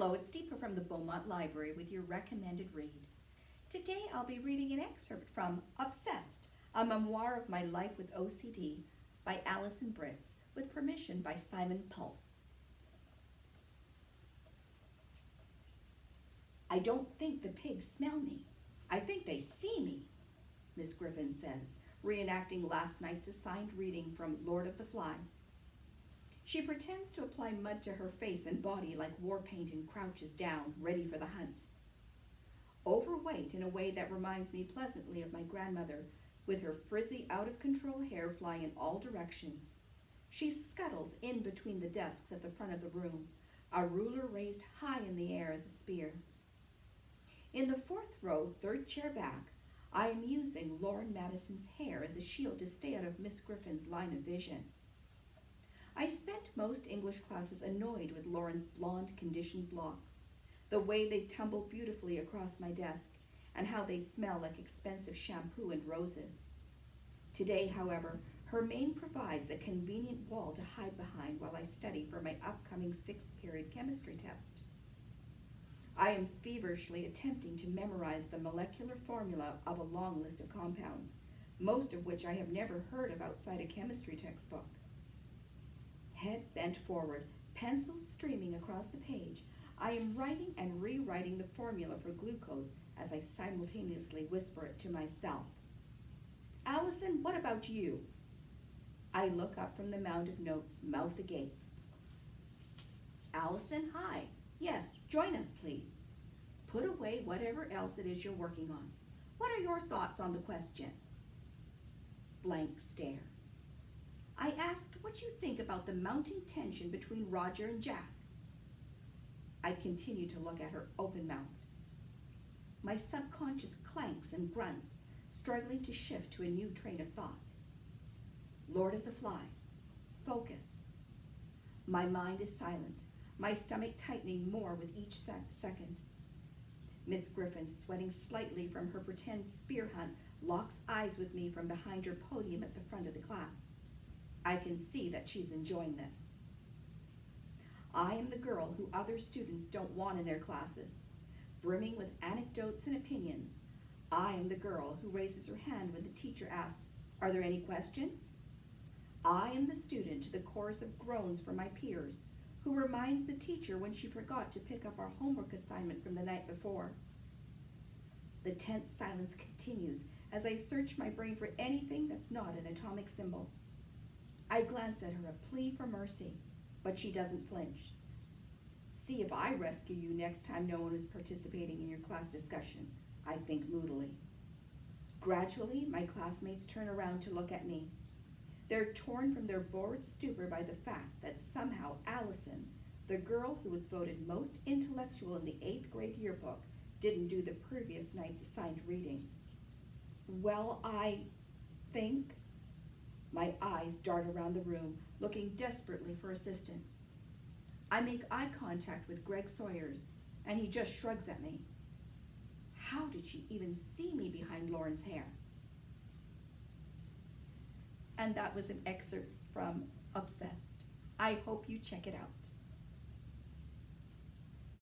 Hello, it's Deepa from the Beaumont Library with your recommended read. Today I'll be reading an excerpt from Obsessed, a Memoir of My Life with OCD by Allison Britz, with permission by Simon Pulse. I don't think the pigs smell me. I think they see me, Miss Griffin says, reenacting last night's assigned reading from Lord of the Flies. She pretends to apply mud to her face and body like war paint and crouches down, ready for the hunt. Overweight in a way that reminds me pleasantly of my grandmother, with her frizzy, out-of-control hair flying in all directions. She scuttles in between the desks at the front of the room, a ruler raised high in the air as a spear. In the fourth row, third chair back, I am using Lauren Madison's hair as a shield to stay out of Miss Griffin's line of vision. I spent most English classes annoyed with Lauren's blonde conditioned locks, the way they tumble beautifully across my desk, and how they smell like expensive shampoo and roses. Today, however, her mane provides a convenient wall to hide behind while I study for my upcoming 6th period chemistry test. I am feverishly attempting to memorize the molecular formula of a long list of compounds, most of which I have never heard of outside a chemistry textbook. Head bent forward, pencil streaming across the page, I am writing and rewriting the formula for glucose as I simultaneously whisper it to myself. Allison, what about you? I look up from the mound of notes, mouth agape. Allison, hi. Yes, join us, please. Put away whatever else it is you're working on. What are your thoughts on the question? Blank stare. I asked what you think about the mounting tension between Roger and Jack. I continue to look at her open-mouthed. My subconscious clanks and grunts, struggling to shift to a new train of thought. Lord of the Flies. Focus. My mind is silent, my stomach tightening more with each second. Miss Griffin, sweating slightly from her pretend spear hunt, locks eyes with me from behind her podium at the front of the class. I can see that she's enjoying this. I am the girl who other students don't want in their classes, brimming with anecdotes and opinions. I am the girl who raises her hand when the teacher asks, "Are there any questions?" I am the student to the chorus of groans from my peers, who reminds the teacher when she forgot to pick up our homework assignment from the night before. The tense silence continues as I search my brain for anything that's not an atomic symbol. I glance at her, a plea for mercy, but she doesn't flinch. See if I rescue you next time no one is participating in your class discussion, I think moodily. Gradually, my classmates turn around to look at me. They're torn from their bored stupor by the fact that somehow Allison, the girl who was voted most intellectual in the 8th grade yearbook, didn't do the previous night's assigned reading. Well, I think... My eyes dart around the room, looking desperately for assistance. I make eye contact with Greg Sawyers, and he just shrugs at me. How did she even see me behind Lauren's hair? And that was an excerpt from Obsessed. I hope you check it out.